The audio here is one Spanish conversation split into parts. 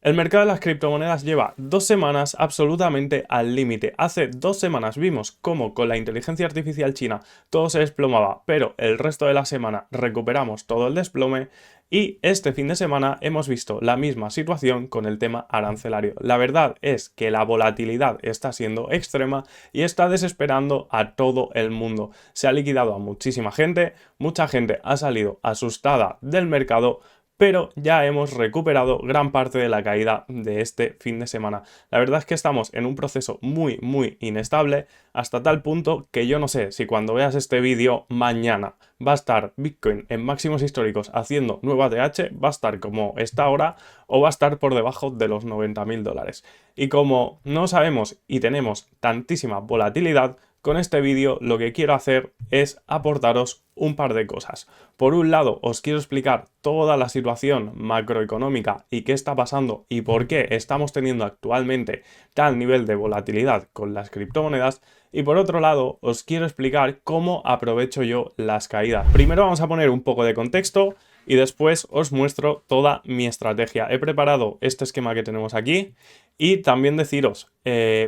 El mercado de las criptomonedas lleva 2 semanas absolutamente al límite. Hace 2 semanas vimos cómo con la inteligencia artificial china todo se desplomaba, pero el resto de la semana recuperamos todo el desplome y este fin de semana hemos visto la misma situación con el tema arancelario. La verdad es que la volatilidad está siendo extrema y está desesperando a todo el mundo. Se ha liquidado a muchísima gente, mucha gente ha salido asustada del mercado, pero ya hemos recuperado gran parte de la caída de este fin de semana. La verdad es que estamos en un proceso muy inestable, hasta tal punto que yo no sé si cuando veas este vídeo mañana va a estar Bitcoin en máximos históricos haciendo nueva ATH, va a estar como está ahora o va a estar por debajo de los $90.000. Y como no sabemos y tenemos tantísima volatilidad, con este vídeo lo que quiero hacer es aportaros un par de cosas. Por un lado, os quiero explicar toda la situación macroeconómica y qué está pasando y por qué estamos teniendo actualmente tal nivel de volatilidad con las criptomonedas. Y por otro lado, os quiero explicar cómo aprovecho yo las caídas. Primero vamos a poner un poco de contexto y después os muestro toda mi estrategia. He preparado este esquema que tenemos aquí y también deciros,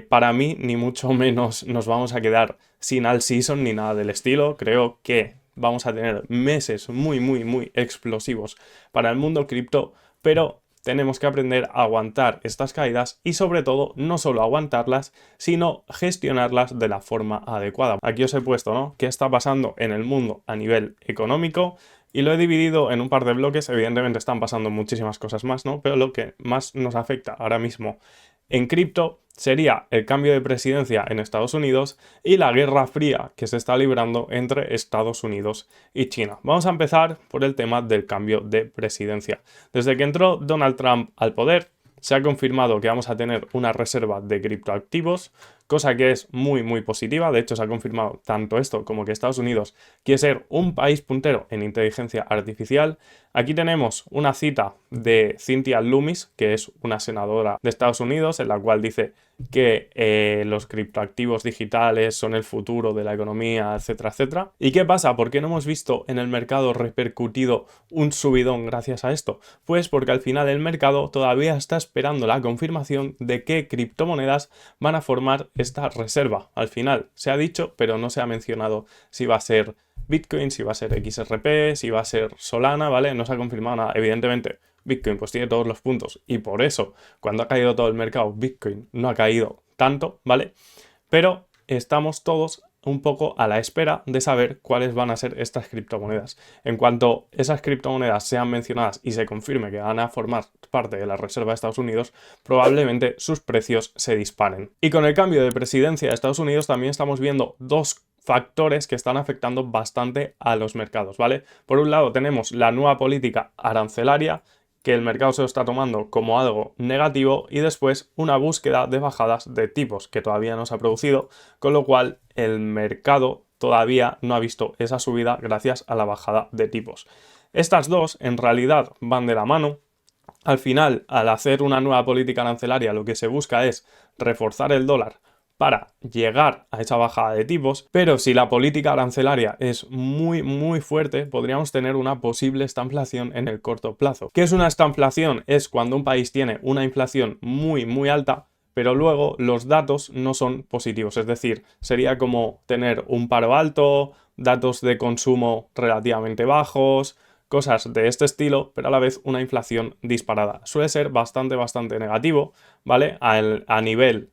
para mí ni mucho menos nos vamos a quedar sin all season ni nada del estilo. Creo que vamos a tener meses muy explosivos para el mundo cripto, pero tenemos que aprender a aguantar estas caídas y sobre todo no solo aguantarlas, sino gestionarlas de la forma adecuada. Aquí os he puesto, ¿no?, qué está pasando en el mundo a nivel económico y lo he dividido en un par de bloques. Evidentemente están pasando muchísimas cosas más, ¿no?, pero lo que más nos afecta ahora mismo en cripto sería el cambio de presidencia en Estados Unidos y la guerra fría que se está librando entre Estados Unidos y China. Vamos a empezar por el tema del cambio de presidencia. Desde que entró Donald Trump al poder, se ha confirmado que vamos a tener una reserva de criptoactivos, cosa que es muy positiva. De hecho, se ha confirmado tanto esto como que Estados Unidos quiere ser un país puntero en inteligencia artificial. Aquí tenemos una cita de Cynthia Lummis, que es una senadora de Estados Unidos, en la cual dice que los criptoactivos digitales son el futuro de la economía, etcétera. ¿Y qué pasa? ¿Por qué no hemos visto en el mercado repercutido un subidón gracias a esto? Pues porque al final el mercado todavía está esperando la confirmación de qué criptomonedas van a formar esta reserva. Al final se ha dicho, pero no se ha mencionado si va a ser Bitcoin, si va a ser XRP, si va a ser Solana, ¿vale? No se ha confirmado nada. Evidentemente, Bitcoin pues tiene todos los puntos y por eso cuando ha caído todo el mercado, Bitcoin no ha caído tanto, ¿vale? Pero estamos todos un poco a la espera de saber cuáles van a ser estas criptomonedas. En cuanto esas criptomonedas sean mencionadas y se confirme que van a formar parte de la reserva de Estados Unidos, probablemente sus precios se disparen. Y con el cambio de presidencia de Estados Unidos también estamos viendo dos factores que están afectando bastante a los mercados, ¿vale? Por un lado tenemos la nueva política arancelaria, que el mercado se lo está tomando como algo negativo, y después una búsqueda de bajadas de tipos que todavía no se ha producido, con lo cual el mercado todavía no ha visto esa subida gracias a la bajada de tipos. Estas dos en realidad van de la mano. Al final, al hacer una nueva política arancelaria, lo que se busca es reforzar el dólar para llegar a esa bajada de tipos, pero si la política arancelaria es muy fuerte, podríamos tener una posible estanflación en el corto plazo. ¿Qué es una estanflación? Es cuando un país tiene una inflación muy alta, pero luego los datos no son positivos, es decir, sería como tener un paro alto, datos de consumo relativamente bajos, cosas de este estilo, pero a la vez una inflación disparada. Suele ser bastante negativo, ¿vale? A nivel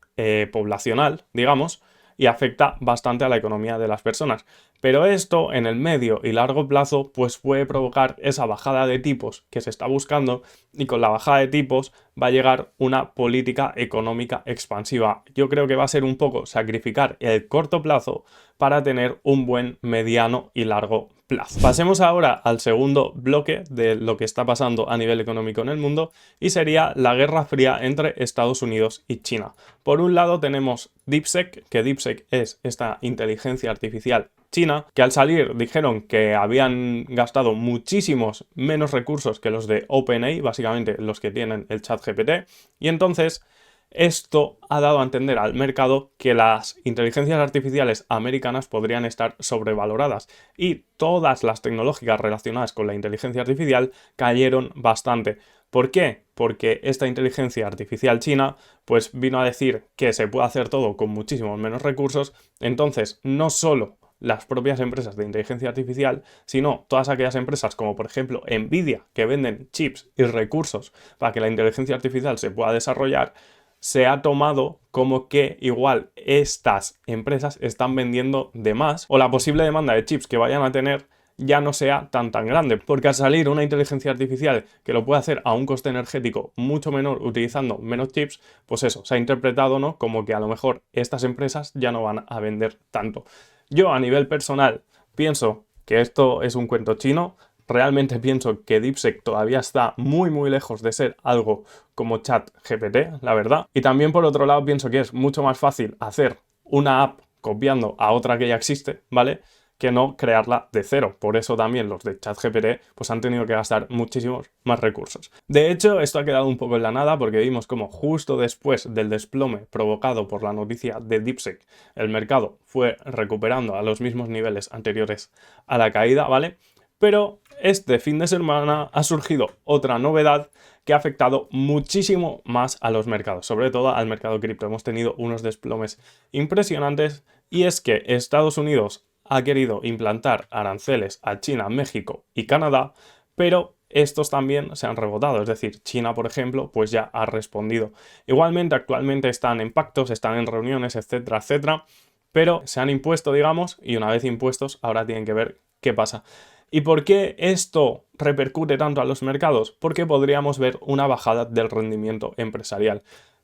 poblacional, digamos, y afecta bastante a la economía de las personas. Pero esto en el medio y largo plazo pues puede provocar esa bajada de tipos que se está buscando, y con la bajada de tipos va a llegar una política económica expansiva. Yo creo que va a ser un poco sacrificar el corto plazo para tener un buen mediano y largo plazo. Pasemos ahora al segundo bloque de lo que está pasando a nivel económico en el mundo, y sería la guerra fría entre Estados Unidos y China. Por un lado tenemos DeepSeek, que DeepSeek es esta inteligencia artificial china, que al salir dijeron que habían gastado muchísimos menos recursos que los de OpenAI, básicamente los que tienen el ChatGPT, y entonces esto ha dado a entender al mercado que las inteligencias artificiales americanas podrían estar sobrevaloradas, y todas las tecnológicas relacionadas con la inteligencia artificial cayeron bastante. ¿Por qué? Porque esta inteligencia artificial china pues vino a decir que se puede hacer todo con muchísimos menos recursos, entonces no solo las propias empresas de inteligencia artificial, sino todas aquellas empresas como por ejemplo Nvidia, que venden chips y recursos para que la inteligencia artificial se pueda desarrollar, se ha tomado como que igual estas empresas están vendiendo de más o la posible demanda de chips que vayan a tener ya no sea tan grande, porque al salir una inteligencia artificial que lo puede hacer a un coste energético mucho menor utilizando menos chips, pues eso, se ha interpretado, ¿no?, como que a lo mejor estas empresas ya no van a vender tanto. Yo a nivel personal pienso que esto es un cuento chino. Realmente pienso que DeepSeek todavía está muy lejos de ser algo como ChatGPT, la verdad. Y también por otro lado pienso que es mucho más fácil hacer una app copiando a otra que ya existe, ¿vale?, que no crearla de cero. Por eso también los de ChatGPT pues han tenido que gastar muchísimos más recursos. De hecho, esto ha quedado un poco en la nada porque vimos como justo después del desplome provocado por la noticia de DeepSeek, el mercado fue recuperando a los mismos niveles anteriores a la caída, ¿vale? Pero este fin de semana ha surgido otra novedad que ha afectado muchísimo más a los mercados, sobre todo al mercado cripto. Hemos tenido unos desplomes impresionantes y es que Estados Unidos ha querido implantar aranceles a China, México y Canadá, pero estos también se han rebotado, es decir, China, por ejemplo, pues ya ha respondido. Igualmente, actualmente están en pactos, están en reuniones, etcétera, etcétera, pero se han impuesto, digamos, y una vez impuestos, ahora tienen que ver qué pasa. ¿Y por qué esto repercute tanto a los mercados? Porque podríamos ver una bajada del rendimiento empresarial.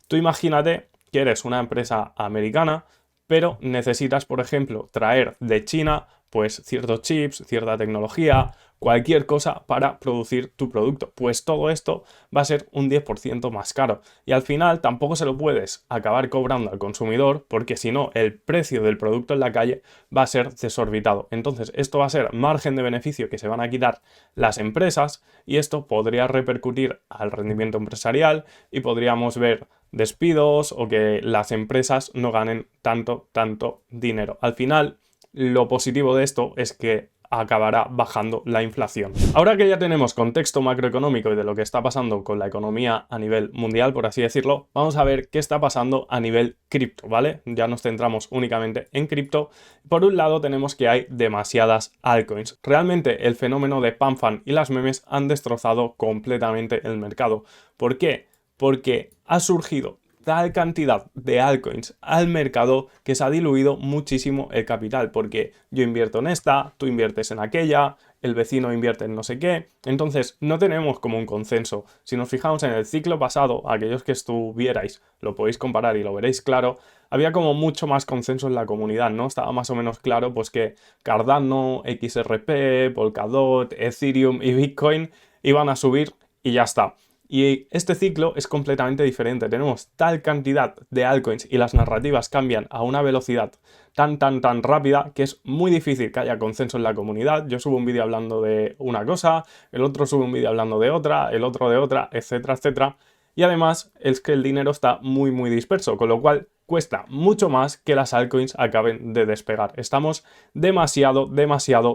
Tú imagínate que eres una empresa americana, pero necesitas, por ejemplo, traer de China pues ciertos chips, cierta tecnología, cualquier cosa para producir tu producto. Pues todo esto va a ser un 10% más caro. Y al final tampoco se lo puedes acabar cobrando al consumidor porque si no el precio del producto en la calle va a ser desorbitado. Entonces esto va a ser margen de beneficio que se van a quitar las empresas y esto podría repercutir al rendimiento empresarial y podríamos ver despidos o que las empresas no ganen tanto dinero. Al final, lo positivo de esto es que acabará bajando la inflación. Ahora que ya tenemos contexto macroeconómico y de lo que está pasando con la economía a nivel mundial, por así decirlo, vamos a ver qué está pasando a nivel cripto, ¿vale? Ya nos centramos únicamente en cripto. Por un lado tenemos que hay demasiadas altcoins. Realmente el fenómeno de PanFan y las memes han destrozado completamente el mercado. ¿Por qué? Porque ha surgido tal cantidad de altcoins al mercado que se ha diluido muchísimo el capital, porque yo invierto en esta, tú inviertes en aquella, el vecino invierte en no sé qué, entonces no tenemos como un consenso. Si nos fijamos en el ciclo pasado, aquellos que estuvierais lo podéis comparar y lo veréis claro, había como mucho más consenso en la comunidad, ¿no? Estaba más o menos claro pues que Cardano, XRP, Polkadot, Ethereum y Bitcoin iban a subir y ya está. Y este ciclo es completamente diferente. Tenemos tal cantidad de altcoins y las narrativas cambian a una velocidad tan rápida que es muy difícil que haya consenso en la comunidad. Yo subo un vídeo hablando de una cosa, el otro sube un vídeo hablando de otra, el otro de otra, etcétera, etcétera. Y además es que el dinero está muy disperso, con lo cual cuesta mucho más que las altcoins acaben de despegar. Estamos demasiado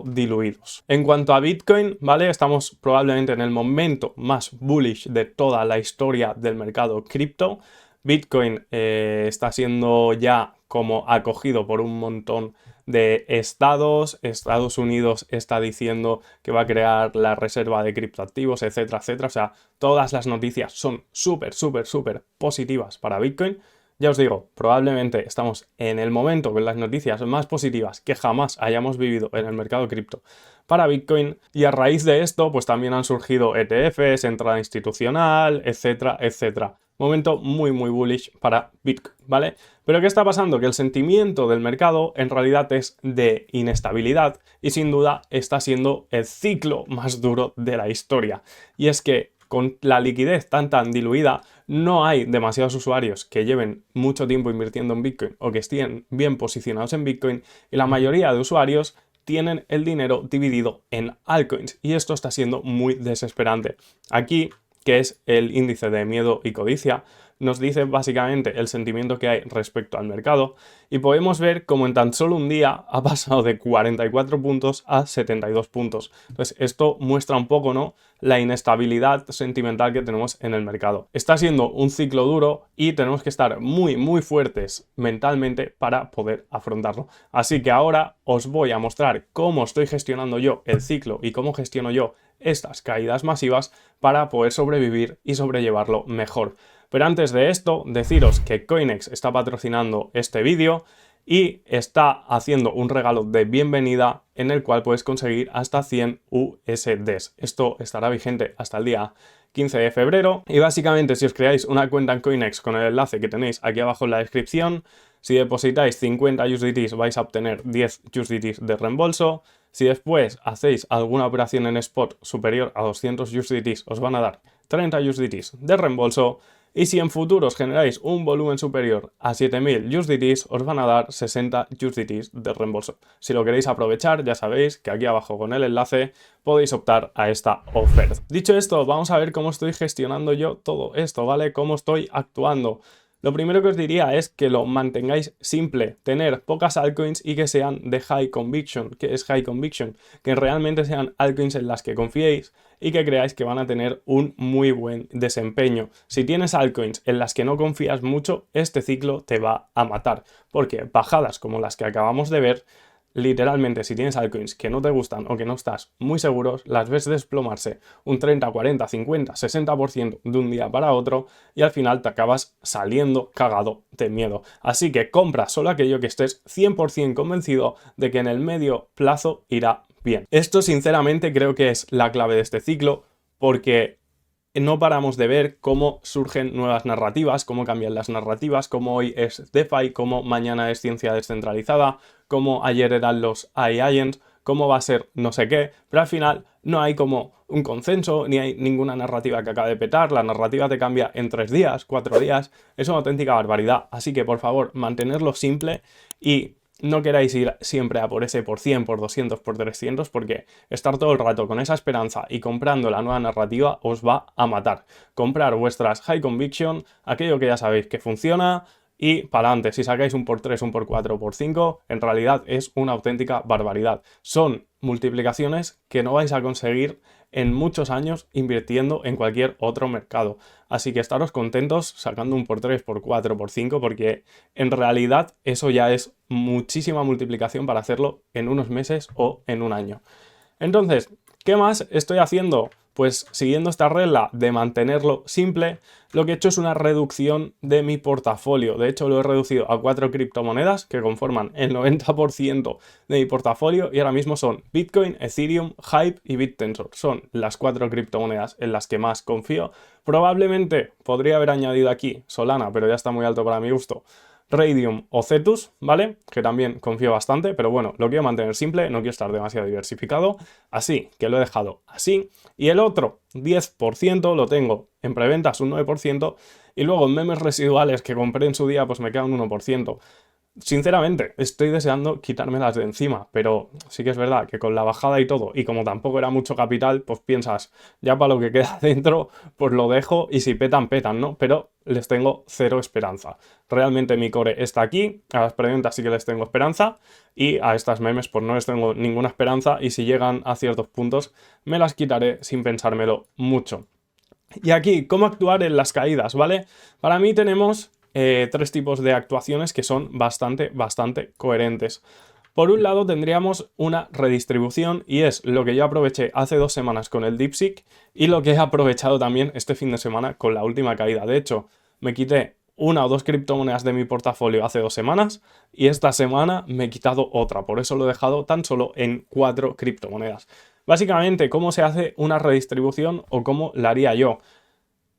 diluidos. En cuanto a Bitcoin, ¿vale? Estamos probablemente en el momento más bullish de toda la historia del mercado cripto. Bitcoin está siendo ya como acogido por un montón de estados. Estados Unidos está diciendo que va a crear la reserva de criptoactivos, etcétera, etcétera. O sea, todas las noticias son súper positivas para Bitcoin. Ya os digo, probablemente estamos en el momento con las noticias más positivas que jamás hayamos vivido en el mercado cripto para Bitcoin y a raíz de esto pues también han surgido ETFs, entrada institucional, etcétera, etcétera. Momento muy bullish para Bitcoin, ¿vale? Pero ¿qué está pasando? Que el sentimiento del mercado en realidad es de inestabilidad y sin duda está siendo el ciclo más duro de la historia. Y es que con la liquidez tan diluida, no hay demasiados usuarios que lleven mucho tiempo invirtiendo en Bitcoin o que estén bien posicionados en Bitcoin y la mayoría de usuarios tienen el dinero dividido en altcoins y esto está siendo muy desesperante. Aquí, que es el índice de miedo y codicia, nos dice básicamente el sentimiento que hay respecto al mercado y podemos ver cómo en tan solo un día ha pasado de 44 puntos a 72 puntos. Entonces esto muestra un poco, ¿no?, la inestabilidad sentimental que tenemos en el mercado. Está siendo un ciclo duro y tenemos que estar muy fuertes mentalmente para poder afrontarlo. Así que ahora os voy a mostrar cómo estoy gestionando yo el ciclo y cómo gestiono yo estas caídas masivas para poder sobrevivir y sobrellevarlo mejor. Pero antes de esto, deciros que Coinex está patrocinando este vídeo y está haciendo un regalo de bienvenida en el cual puedes conseguir hasta 100 USDs. Esto estará vigente hasta el día 15 de febrero y básicamente si os creáis una cuenta en Coinex con el enlace que tenéis aquí abajo en la descripción, si depositáis 50 USDTs vais a obtener 10 USDTs de reembolso. Si después hacéis alguna operación en spot superior a 200 USDTs os van a dar 30 USDTs de reembolso. Y si en futuros generáis un volumen superior a 7000 USDTs, os van a dar 60 USDTs de reembolso. Si lo queréis aprovechar, ya sabéis que aquí abajo con el enlace podéis optar a esta oferta. Dicho esto, vamos a ver cómo estoy gestionando yo todo esto, ¿vale? Cómo estoy actuando. Lo primero que os diría es que lo mantengáis simple, tener pocas altcoins y que sean de high conviction. ¿Qué es high conviction? Que realmente sean altcoins en las que confiéis y que creáis que van a tener un muy buen desempeño. Si tienes altcoins en las que no confías mucho, este ciclo te va a matar, porque bajadas como las que acabamos de ver, literalmente, si tienes altcoins que no te gustan o que no estás muy seguros, las ves desplomarse un 30, 40, 50, 60% de un día para otro y al final te acabas saliendo cagado de miedo. Así que compra solo aquello que estés 100% convencido de que en el medio plazo irá bien. Esto sinceramente creo que es la clave de este ciclo porque no paramos de ver cómo surgen nuevas narrativas, cómo cambian las narrativas, cómo hoy es DeFi, cómo mañana es ciencia descentralizada, cómo ayer eran los AI agents, cómo va a ser no sé qué, pero al final no hay como un consenso, ni hay ninguna narrativa que acabe de petar, la narrativa te cambia en 3 días, 4 días, es una auténtica barbaridad, así que por favor mantenerlo simple y no queráis ir siempre a por ese por 100, por 200, por 300, porque estar todo el rato con esa esperanza y comprando la nueva narrativa os va a matar. Comprar vuestras high conviction, aquello que ya sabéis que funciona y para adelante. Si sacáis un por 3, un por 4, un por 5, en realidad es una auténtica barbaridad. Son multiplicaciones que no vais a conseguir en muchos años invirtiendo en cualquier otro mercado. Así que estaros contentos sacando un por 3, por 4, por 5, porque en realidad eso ya es muchísima multiplicación para hacerlo en unos meses o en un año. Entonces, ¿qué más estoy haciendo? Pues siguiendo esta regla de mantenerlo simple, lo que he hecho es una reducción de mi portafolio. De hecho, lo he reducido a 4 criptomonedas que conforman el 90% de mi portafolio y ahora mismo son Bitcoin, Ethereum, Hype y BitTensor. Son las 4 criptomonedas en las que más confío. Probablemente podría haber añadido aquí Solana, pero ya está muy alto para mi gusto. Raydium o Cetus, ¿vale? Que también confío bastante, pero bueno, lo quiero mantener simple, no quiero estar demasiado diversificado, así que lo he dejado así. Y el otro 10% lo tengo en preventas, un 9%, y luego en memes residuales que compré en su día, pues me queda un 1%. Sinceramente, estoy deseando quitármelas de encima, pero sí que es verdad que con la bajada y todo, y como tampoco era mucho capital, pues piensas, ya para lo que queda dentro, pues lo dejo y si petan, petan, ¿no? Pero les tengo cero esperanza. Realmente mi core está aquí, a las preventas sí que les tengo esperanza, y a estas memes pues no les tengo ninguna esperanza, y si llegan a ciertos puntos me las quitaré sin pensármelo mucho. Y aquí, ¿cómo actuar en las caídas, ¿vale? Para mí tenemos 3 tipos de actuaciones que son bastante coherentes. Por un lado tendríamos una redistribución y es lo que yo aproveché hace 2 semanas con el DeepSeek y lo que he aprovechado también este fin de semana con la última caída. De hecho, me quité 1 o 2 criptomonedas de mi portafolio hace 2 semanas y esta semana me he quitado otra, por eso lo he dejado tan solo en 4 criptomonedas. Básicamente, ¿cómo se hace una redistribución o cómo la haría yo?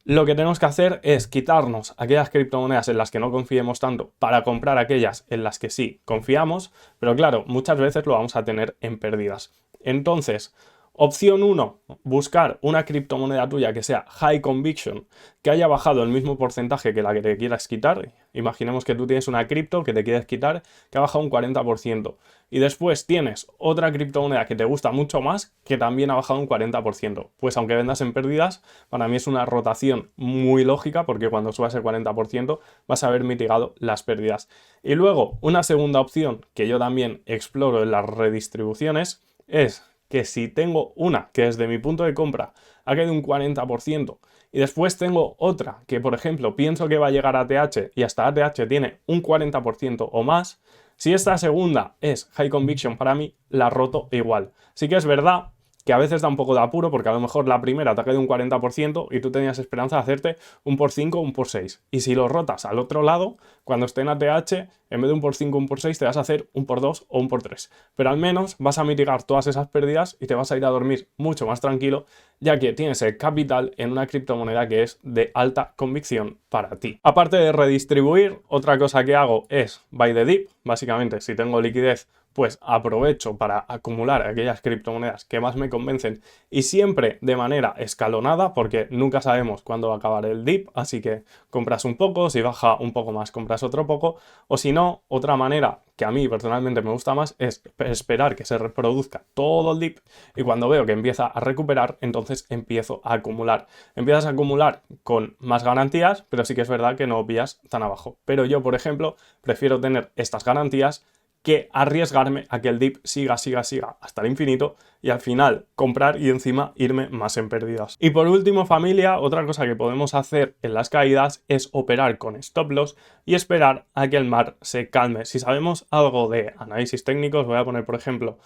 Lo que tenemos que hacer es quitarnos aquellas criptomonedas en las que no confiemos tanto para comprar aquellas en las que sí confiamos, pero claro, muchas veces lo vamos a tener en pérdidas. Entonces, Opción 1, buscar una criptomoneda tuya que sea high conviction, que haya bajado el mismo porcentaje que la que te quieras quitar. Imaginemos que tú tienes una cripto que te quieres quitar que ha bajado un 40%. Y después tienes otra criptomoneda que te gusta mucho más que también ha bajado un 40%. Pues aunque vendas en pérdidas, para mí es una rotación muy lógica porque cuando subas el 40% vas a haber mitigado las pérdidas. Y luego, una segunda opción que yo también exploro en las redistribuciones es que si tengo una que desde mi punto de compra ha caído un 40% y después tengo otra que, por ejemplo, pienso que va a llegar a ATH y hasta ATH tiene un 40% o más, si esta segunda es high conviction para mí, la roto igual. Sí que es verdad que a veces da un poco de apuro porque a lo mejor la primera te ha caído un 40% y tú tenías esperanza de hacerte un por 5 o un por 6. Y si lo rotas al otro lado, cuando esté en ATH, en vez de un por 5 o un por 6, te vas a hacer un por 2 o un por 3. Pero al menos vas a mitigar todas esas pérdidas y te vas a ir a dormir mucho más tranquilo, ya que tienes el capital en una criptomoneda que es de alta convicción para ti. Aparte de redistribuir, otra cosa que hago es buy the dip. Básicamente, si tengo liquidez, pues aprovecho para acumular aquellas criptomonedas que más me convencen y siempre de manera escalonada porque nunca sabemos cuándo va a acabar el dip, así que compras un poco, si baja un poco más compras otro poco, o si no, otra manera que a mí personalmente me gusta más es esperar que se reproduzca todo el dip y cuando veo que empieza a recuperar, entonces empiezo a acumular. Empiezas a acumular con más garantías, pero sí que es verdad que no pillas tan abajo. Pero yo, por ejemplo, prefiero tener estas garantías que arriesgarme a que el dip siga hasta el infinito y al final comprar y encima irme más en pérdidas. Y por último, familia, otra cosa que podemos hacer en las caídas es operar con stop loss y esperar a que el mar se calme. Si sabemos algo de análisis técnicos, voy a poner por ejemplo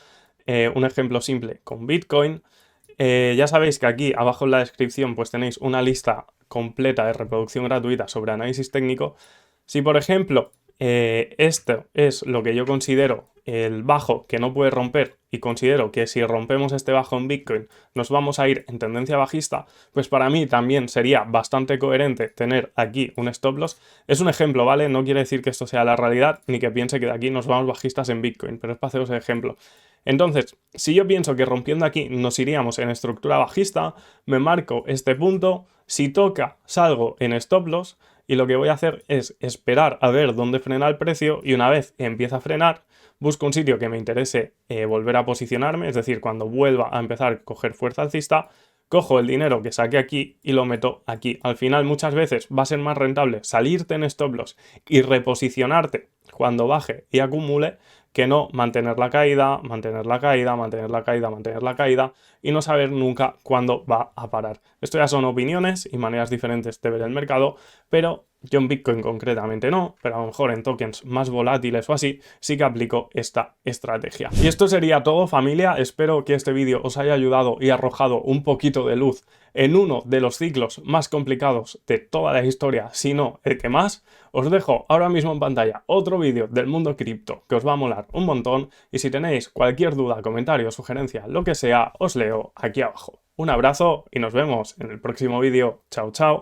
un ejemplo simple con Bitcoin. Ya sabéis que aquí abajo en la descripción pues tenéis una lista completa de reproducción gratuita sobre análisis técnico. Si por ejemplo esto es lo que yo considero el bajo que no puede romper y considero que si rompemos este bajo en Bitcoin nos vamos a ir en tendencia bajista, pues para mí también sería bastante coherente tener aquí un stop loss. Es un ejemplo, ¿vale? No quiere decir que esto sea la realidad ni que piense que de aquí nos vamos bajistas en Bitcoin, pero es para haceros el ejemplo. Entonces, si yo pienso que rompiendo aquí nos iríamos en estructura bajista, me marco este punto, si toca salgo en stop loss y lo que voy a hacer es esperar a ver dónde frena el precio y una vez empieza a frenar, busco un sitio que me interese volver a posicionarme, es decir, cuando vuelva a empezar a coger fuerza alcista, cojo el dinero que saqué aquí y lo meto aquí. Al final muchas veces va a ser más rentable salirte en stop loss y reposicionarte cuando baje y acumule que no mantener la caída, mantener la caída, mantener la caída, mantener la caída y no saber nunca cuándo va a parar. Esto ya son opiniones y maneras diferentes de ver el mercado, pero yo en Bitcoin concretamente no, pero a lo mejor en tokens más volátiles o así sí que aplico esta estrategia. Y esto sería todo, familia. Espero que este vídeo os haya ayudado y arrojado un poquito de luz en uno de los ciclos más complicados de toda la historia, si no el que más. Os dejo ahora mismo en pantalla otro vídeo del mundo cripto que os va a molar un montón y si tenéis cualquier duda, comentario, sugerencia, lo que sea, os leo aquí abajo. Un abrazo y nos vemos en el próximo vídeo. Chao, chao.